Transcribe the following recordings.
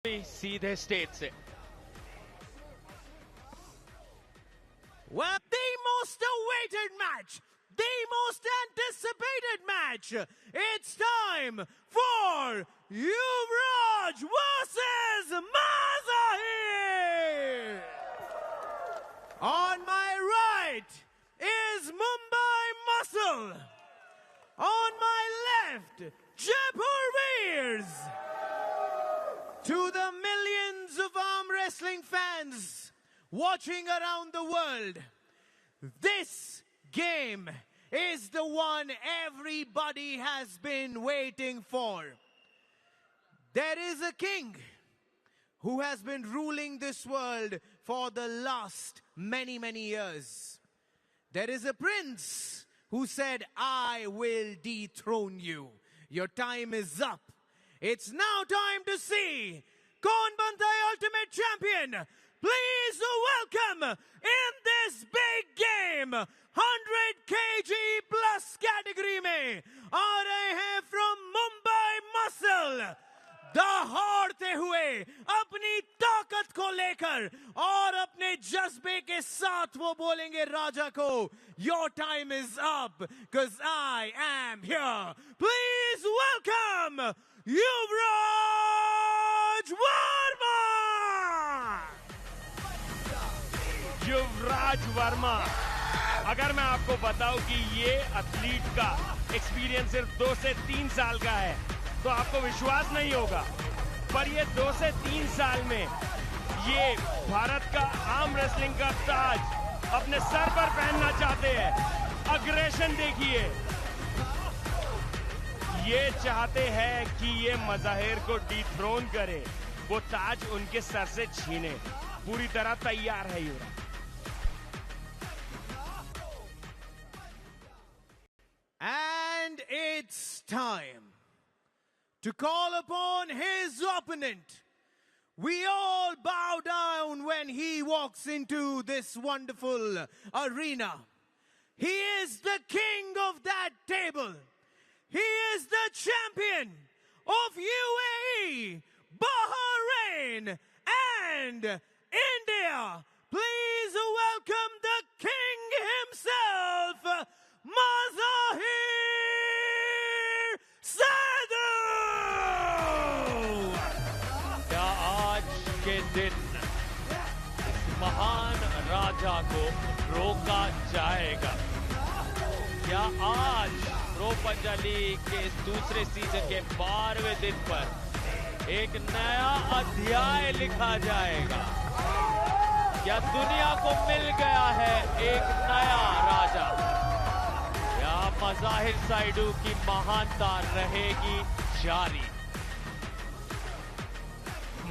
सीधे स्टेज से। Well, the most awaited match, the most anticipated match. It's time for Yuvraj versus Mazahir. On my right is Mumbai Muscle. On my left, Jaipur Veers. To the millions of arm wrestling fans watching around the world, this game is the one everybody has been waiting for. There is a king who has been ruling this world for the last many, many years. There is a prince who said, I will dethrone you. Your time is up. It's now time to see Kaun Banta hai Ultimate Champion. Please welcome in this big game 100 kg plus category में आ रहे हैं from Mumbai Muscle, दहाड़ते हुए अपनी ताकत को लेकर और अपने जज्बे के साथ वो बोलेंगे राजा को, your time is up because I am here. Please welcome Yuvraj Verma. युवराज वर्मा। अगर मैं आपको बताऊं कि ये एथलीट का एक्सपीरियंस सिर्फ 2 से 3 साल का है तो आपको विश्वास नहीं होगा, पर ये 2 से 3 साल में ये भारत का आर्म रेसलिंग का ताज अपने सर पर पहनना चाहते हैं। अग्रेशन देखिए, ये चाहते हैं कि ये मज़ाहिर को डिथ्रोन करे, वो ताज उनके सर से छीने। पूरी तरह तैयार है युवराज। And it's time to call upon his opponent. We all bow down when he walks into this wonderful arena. He is the king of that table. He is the champion of UAE, Bahrain, and India. Please welcome the king himself, Mazahir Sadhu! क्या आज के दिन इस महान राजा को रोका जाएगा? क्या आज प्रो पंजा लीग के इस दूसरे सीजन के 12वें दिन पर एक नया अध्याय लिखा जाएगा? क्या दुनिया को मिल गया है एक नया राजा? या मज़ाहिर साइडू की महानता रहेगी जारी?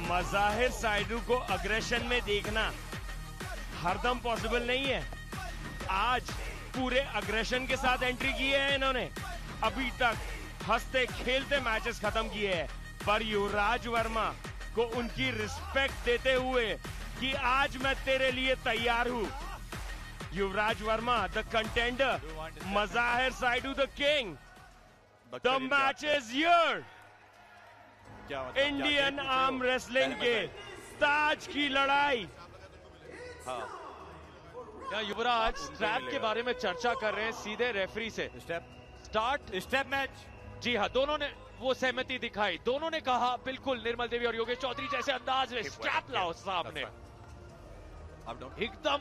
मज़ाहिर साइडू को अग्रेशन में देखना हरदम पॉसिबल नहीं है। आज पूरे अग्रेशन के साथ एंट्री की है इन्होंने। अभी तक हंसते खेलते मैचेस खत्म किए हैं, पर युवराज वर्मा को उनकी रिस्पेक्ट देते हुए कि आज मैं तेरे लिए तैयार हूं। Yuvraj Verma the contender, Mazahir Saidu the king. The match is here. Indian arm wrestling के ताज की लड़ाई। युवराज स्ट्रैप के बारे में चर्चा कर रहे हैं सीधे रेफरी से। Start match. जी हाँ, दोनों ने वो सहमति दिखाई। दोनों ने कहा बिल्कुल निर्मल देवी और योगेश चौधरी जैसे अंदाज में स्ट्रैप लाओ सामने। एकदम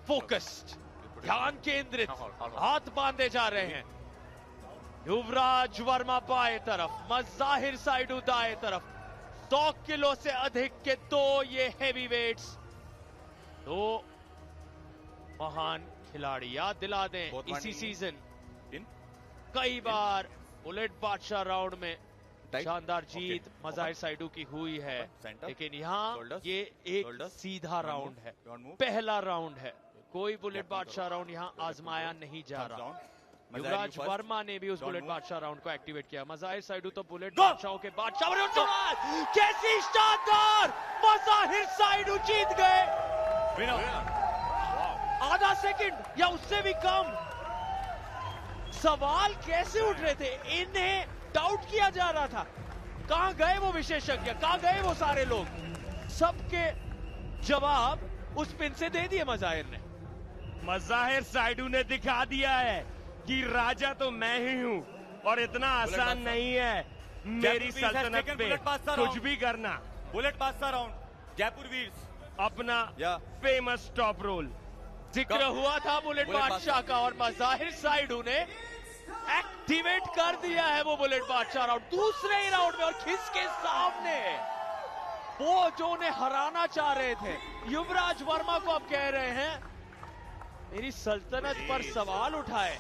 फोकस्ड, ध्यान केंद्रित, हाथ बांधे जा रहे हैं। युवराज वर्मा बाएं तरफ, मज़ाहिर साइडू दाएं तरफ। 100 किलो से अधिक के दो ये हेवी वेट्स, दो महान खिलाड़ी। याद दिला दें इसी सीजन कई बार बुलेट बादशाह राउंड में शानदार जीत मज़ाहिर साइडू की हुई है, लेकिन यहाँ ये एक सीधा राउंड है, पहला राउंड है। कोई बुलेट बादशाह राउंड यहाँ आजमाया नहीं जा रहा। युवराज वर्मा ने भी उस बुलेट बादशाह राउंड को एक्टिवेट किया। मज़ाहिर साइडू तो बुलेट बादशाहों के बादशाह। कैसी शानदार! मज़ाहिर साइडू जीत गए। आधा सेकंड या उससे भी कम। सवाल कैसे उठ रहे थे, इन्हें डाउट किया जा रहा था। कहां गए वो विशेषज्ञ, कहां गए वो सारे लोग? सबके जवाब उस पिन से दे दिए मज़ाहिर ने। मज़ाहिर साइडू ने दिखा दिया है कि राजा तो मैं ही हूं और इतना आसान नहीं है मेरी सल्तनत पे कुछ भी करना। बुलेट बादशाह राउंड जयपुर वीर्स अपना फेमस टॉप रोल जिक्र हुआ था बुलेट बादशाह का और मज़ाहिर साइडू ने एक्टिवेट कर दिया है वो बुलेट बादशाह राउंड दूसरे ही राउंड में और खिस के सामने वो जो उन्हें हराना चाह रहे थे युवराज वर्मा को अब कह रहे हैं मेरी सल्तनत पर सवाल उठाए।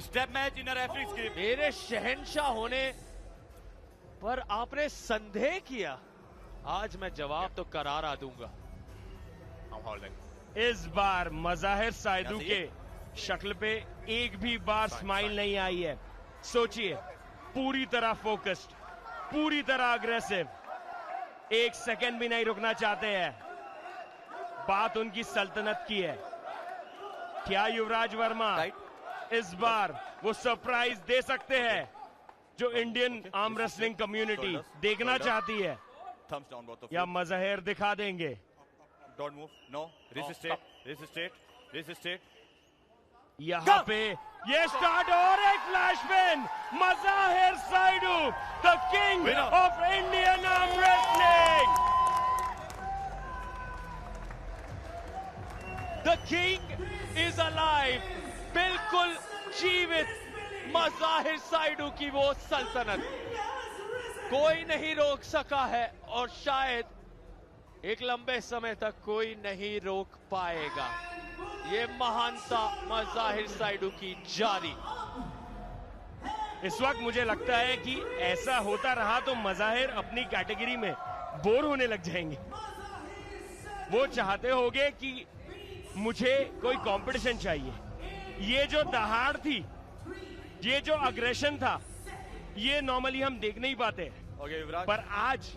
स्टेप मैच इन रेफरी स्क्रिप्ट। मेरे शहंशाह होने पर आपने संदेह किया, आज मैं जवाब तो करारा दूंगा। इस बार मज़ाहिर साइदू के शक्ल पे एक भी बार स्माइल नहीं आई है। सोचिए, पूरी तरह फोकस्ड, पूरी तरह अग्रेसिव, एक सेकंड भी नहीं रुकना चाहते हैं। बात उनकी सल्तनत की है। क्या युवराज वर्मा इस बार वो सरप्राइज दे सकते हैं जो इंडियन आर्म रेसलिंग कम्युनिटी देखना चाहती है, या मज़ाहिर दिखा देंगे? Don't move, no, resisted. यहाँ पे ये स्टार्ट और एक flash pin, Mazahir Saidu the king of Indian arm wrestling. The king is alive, बिल्कुल जीवित मज़ाहिर साइडू की वो सल्तनत कोई नहीं रोक सका है और शायद एक लंबे समय तक कोई नहीं रोक पाएगा। ये महानता मज़ाहिर साइडू की जारी। इस वक्त मुझे लगता है कि ऐसा होता रहा तो मज़ाहिर अपनी कैटेगरी में बोर होने लग जाएंगे। वो चाहते होंगे कि मुझे कोई कंपटीशन चाहिए। ये जो दहाड़ थी, ये जो अग्रेशन था, ये नॉर्मली हम देख नहीं पाते। पर आज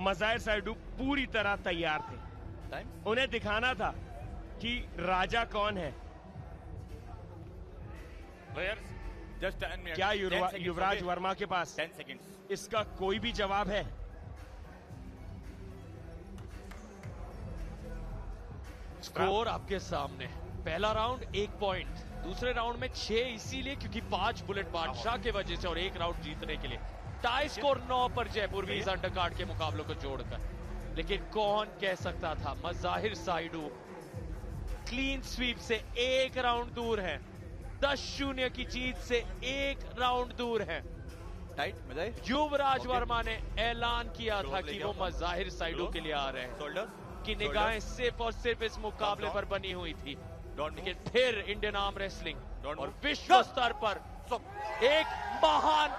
मज़ाहिर साइडू पूरी तरह तैयार थे। उन्हें दिखाना था कि राजा कौन है। क्या युवराज वर्मा के पास 10 seconds इसका कोई भी जवाब है? स्कोर आपके सामने। पहला राउंड 1 पॉइंट, दूसरे राउंड में 6 इसीलिए क्योंकि 5 बुलेट बादशाह के वजह से और 1 राउंड जीतने के लिए। टाई स्कोर 9 पर जयपुर वीर्स अंडरकार्ड के मुकाबलों को जोड़कर। लेकिन कौन कह सकता था मज़ाहिर साइडू क्लीन स्वीप से 1 राउंड दूर है, 10-0 की जीत से 1 राउंड दूर है। युवराज वर्मा ने ऐलान किया था कि वो मज़ाहिर साइडू के लिए आ रहे हैं, कि निगाहें सिर्फ और सिर्फ इस मुकाबले पर बनी हुई थी। लेकिन फिर इंडियन आर्म रेसलिंग और विश्व स्तर पर एक महान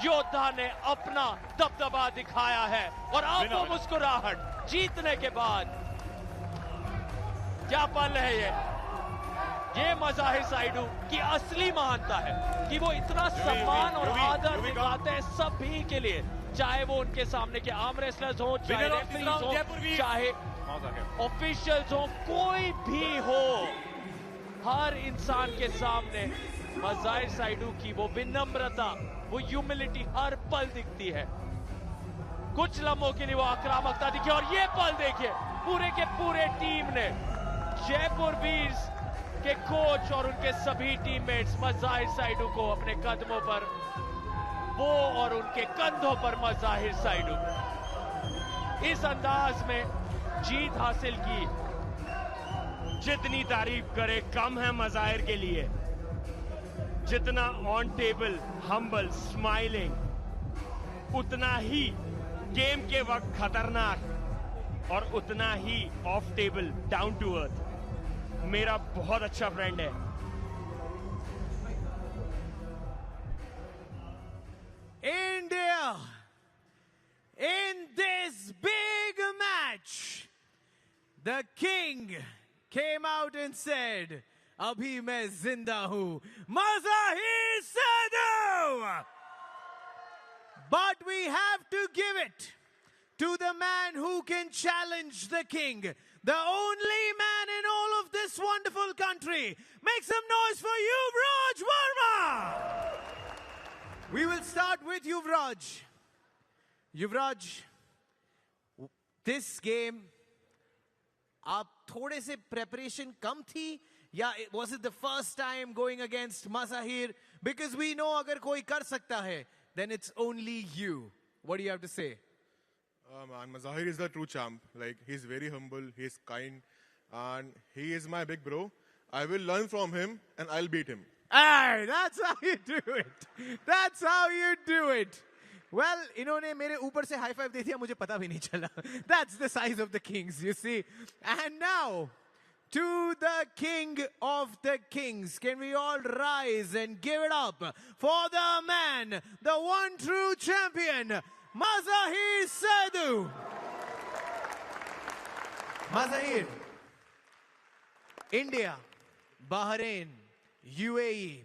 योद्धा ने अपना दबदबा दिखाया है और अब वो मुस्कुराहट जीतने के बाद। क्या पल है ये मज़ाहिर साइडू की असली महानता है कि वो इतना सम्मान और आदर दिखाते हैं सभी के लिए, चाहे वो उनके सामने के आर्म रेसलर्स हो, चाहे रेफरीज हो, चाहे ऑफिशियल्स हो, कोई भी हो। हर इंसान के सामने मज़ाहिर साइडू की वो विनम्रता, वो ह्यूमिलिटी हर पल दिखती है। कुछ लम्हों के लिए वो आक्रामकता दिखी और ये पल देखिए, पूरे के पूरे टीम ने, जयपुर वीर्स के कोच और उनके सभी टीममेट्स मज़ाहिर साइडू को अपने कदमों पर, वो और उनके कंधों पर मज़ाहिर साइडू इस अंदाज में जीत हासिल की। जितनी तारीफ करे कम है मज़ाहिर के लिए। जितना ऑन टेबल हम्बल स्माइलिंग, उतना ही गेम के वक्त खतरनाक और उतना ही off table down to earth. मेरा बहुत अच्छा फ्रेंड है। India, in this big match, the king came out and said, "Abhi main zinda hu, Mazahir Saidou." But we have to give it to the man who can challenge the king, the only man in all of this wonderful country. Make some noise for Yuvraj Verma. We will start with Yuvraj. Yuvraj, this game, आप थोड़े से preparation कम थी या was it the first time going against Mazahir? Because we know अगर कोई कर सकता है, then it's only you. What do you have to say? Man, Mazahir is the true champ. Like, he's very humble, he's kind, and he is my big bro. I will learn from him and I'll beat him. Hey, that's how you do it. That's how you do it. Well, इन्होंने मेरे ऊपर से high five दे दिया, मुझे पता भी नहीं चला. That's the size of the kings, you see. And now, to the king of the kings. Can we all rise and give it up for the man, the one true champion, Mazahir Saidou. Mazahir, India, Bahrain, UAE,